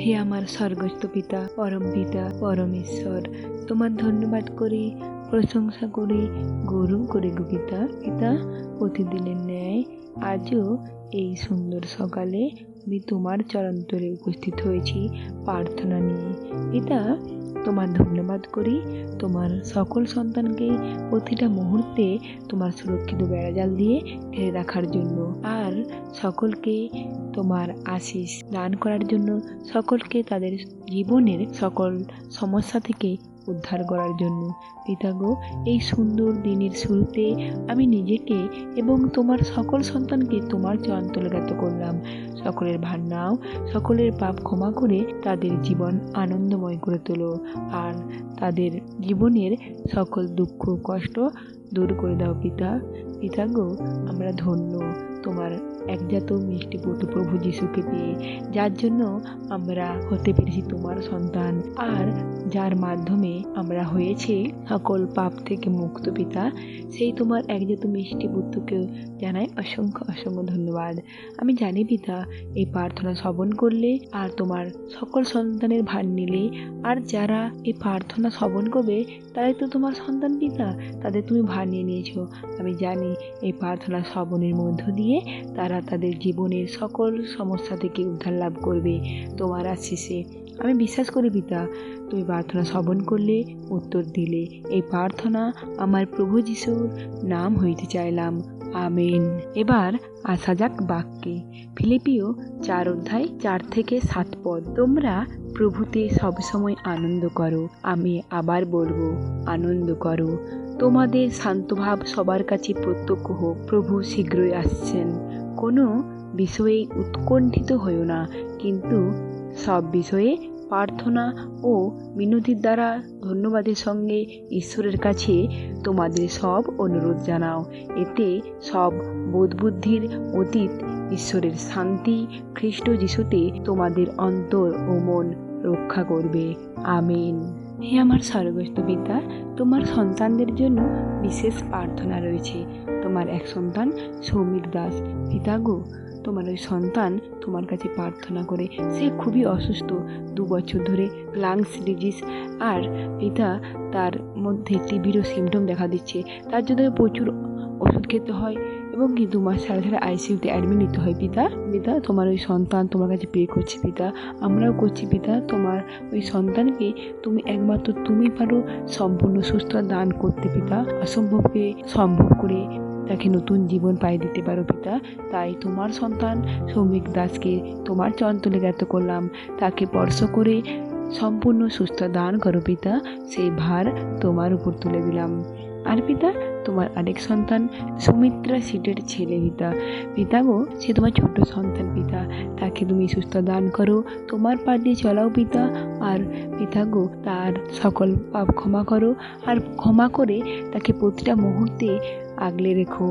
হে আমার স্বর্গস্থ পিতা, পরম পিতা, পরমেশ্বর, তোমার ধন্যবাদ করি, প্রশংসা করি, গৌরব করি গো পিতা। পিতা, প্রতিদিনের ন্যায় আজও এই সুন্দর সকালে আমি তোমার চরণতলে উপস্থিত হয়েছি প্রার্থনা নিয়ে। পিতা, তোমার ধন্যবাদ করি তোমার সকল সন্তানকে প্রতিটা মুহূর্তে তোমার সুরক্ষিত বেড়াজাল দিয়ে ঘিরে রাখার জন্য, আর সকলকে তোমার আশিস দান করার জন্য, সকলকে তাদের জীবনের সকল সমস্যা থেকে উদ্ধার করার জন্য। পিতা গো, এই সুন্দর দিনের শুরুতে আমি নিজেকে এবং তোমার সকল সন্তানকে তোমার চরণতলগত করলাম। সকলের ভার নাও, সকলের পাপ ক্ষমা করে তাদের জীবন আনন্দময় করে তোলো, আর তাদের জীবনের সকল দুঃখ কষ্ট দূর করে দাও পিতা। পিতা গো, আমরা ধন্য তোমার একজাত মিষ্টি পুত্র প্রভু যিশুকে পেয়ে, যার জন্য আমরা হতে পেরেছি তোমার সন্তান, আর যার মাধ্যমে আমরা হয়েছি সকল পাপ থেকে মুক্ত। পিতা, সেই তোমার একজাত মিষ্টি পুত্রকে জানাই অসংখ্য অসংখ্য ধন্যবাদ। আমি জানি পিতা, এই প্রার্থনা শ্রবণ করলে আর তোমার সকল সন্তানের ভার নিলে, আর যারা এই প্রার্থনা শ্রবণ করবে তারাই তো তোমার সন্তান পিতা, তাদের তুমি ভার নিয়ে নিয়েছো। আমি জানি এই প্রার্থনা শ্রবণের মধ্য দিয়ে তারা তাদের জীবনের সকল সমস্যা থেকে উদ্ধার লাভ করবে তোমার আশিসে। আমি বিশ্বাস করি পিতা, তুমি প্রার্থনা শ্রবণ করলে, উত্তর দিলে। এই প্রার্থনা আমার প্রভু যিশুর নাম হইতে চাইলাম, আমেন। এবার আসা যাক বাক্যে। ফিলিপিও 4:4-7 পদ। তোমরা প্রভুতে সবসময় আনন্দ করো। আমি আবার বলবো, আনন্দ করো। তোমাদের শান্তভাব সবার কাছে প্রত্যক্ষ হোক। প্রভু শীঘ্রই আসছেন। কোনো বিষয়ে উৎকণ্ঠিত হইও না, কিন্তু সব বিষয়ে প্রার্থনা ও মিনতির দ্বারা ধন্যবাদের সঙ্গে ঈশ্বরের কাছে তোমাদের সব অনুরোধ জানাও। এতে সব বোধবুদ্ধির অতীত ঈশ্বরের শান্তি খ্রিস্ট যিশুতে তোমাদের অন্তর ও মন রক্ষা করবে, আমিন। হে আমার স্বর্গস্থ পিতা, তোমার সন্তানদের জন্য বিশেষ প্রার্থনা রয়েছে। তোমার এক সন্তান সৌমিক দাস। পিতা গো, তোমার ওই সন্তান তোমার কাছে প্রার্থনা করে, সে খুবই অসুস্থ, 2 বছর ধরে লাংস ডিজিজ, আর পিতা তার মধ্যে টিবিরও সিমটম দেখা দিচ্ছে। তার জন্য প্রচুর ওষুধ খেতে হয় এবং কি 2 মাস ছাড়া ছাড়া আইসিইউতে অ্যাডমিট নিতে হয়। পিতা, তোমার ওই সন্তান তোমার কাছে প্রে করছে পিতা, আমরাও করছি পিতা। তোমার ওই সন্তানকে তুমি একমাত্র তুমি পারো সম্পূর্ণ সুস্থ দান করতে পিতা। অসম্ভবকে সম্ভব করে তাকে নতুন জীবন পাই দিতে পারো পিতা। তাই তোমার সন্তান সৌমিক দাসকে তোমার চরণতলে জ্ঞাত করলাম। তাকে স্পর্শ করে সম্পূর্ণ সুস্থ দান করো পিতা। সেই ভার তোমার উপর তুলে দিলাম। আর পিতা, তোমার আরেক সন্তান সুমিত্রা সিটের ছেলে পিতা গো, সে তোমার ছোট সন্তান পিতা। তাকে তুমি সুস্থ দান করো, তোমার পা দিয়ে চলাও পিতা। আর পিতা গো, তার সকল পাপ ক্ষমা করো, আর ক্ষমা করে তাকে প্রতিটা মুহূর্তে আগলে রেখো।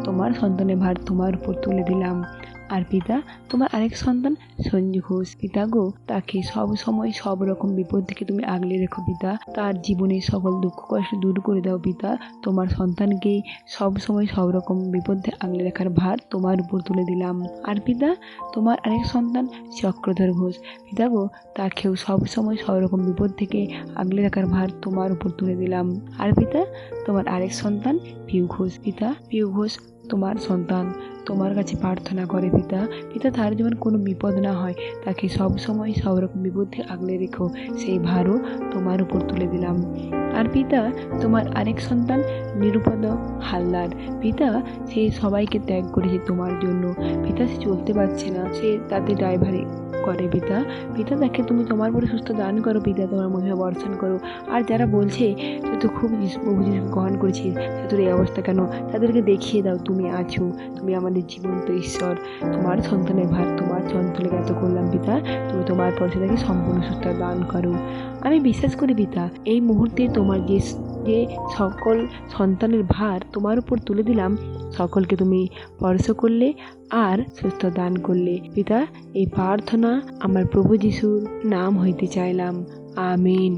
তোমার সন্তানের ভার তোমার উপর তুলে দিলাম। আর পিতা, তোমার আরেক সন্তান সঞ্জু ঘোষ। পিতা গো, তাকে সব সময় সব রকম বিপদ থেকে তুমি আগলে রেখো পিতা। তার জীবনের সকল দুঃখ কষ্ট দূর করে দাও পিতা। তোমার সন্তানকে সব সময় সব রকম বিপদ থেকে আগলে রাখার ভার তোমার উপর তুলে দিলাম। আর পিতা, তোমার আরেক সন্তান চক্রধর ঘোষ। পিতা গো, তাকেও সব সময় সব রকম বিপদ থেকে আগলে রাখার ভার তোমার উপর তুলে দিলাম। আর পিতা, তোমার আরেক সন্তান পিউ ঘোষ। পিতা, পিউ ঘোষ তোমার সন্তান তোমার কাছে প্রার্থনা করে পিতা। তার যেমন কোনো বিপদ না হয়, তাকে সব সময় সব রকম বিপদ থেকে আগলে রেখো। সেই ভারও তোমার উপর তুলে দিলাম। আর পিতা, তোমার আরেক সন্তান নিরুপদ হালদার। পিতা, সে সবাইকে ত্যাগ করেছে তোমার জন্য। পিতা, সে চলতে পারছে না, সে তাদের ড্রাইভারি করে পিতা। তাকে তুমি তোমার পরে সুস্থ দান করো পিতা, তোমার মহিমা বর্ষণ করো। আর যারা বলছে তুই তো খুব প্রভু যিশুকে গ্রহণ করেছিস, তোর এই অবস্থা কেন, তাদেরকে দেখিয়ে দাও তুমি আছো, তুমি আমাদের জীবন্ত ঈশ্বর। তোমার সন্তানের ভার তোমার চরণতলে জ্ঞাত করলাম পিতা। তুমি তোমার পরে তাকে সম্পূর্ণ সুস্থ দান করো। আমি বিশ্বাস করি পিতা, এই মুহূর্তে তোমার যে সকল সন্তানের ভার তোমার উপর তুলে দিলাম, সকলকে তুমি স্পর্শ করলে আর সুস্থ দান করলে পিতা। এই প্রার্থনা আমার প্রভু যিশুর নাম হইতে চাইলাম, আমিন।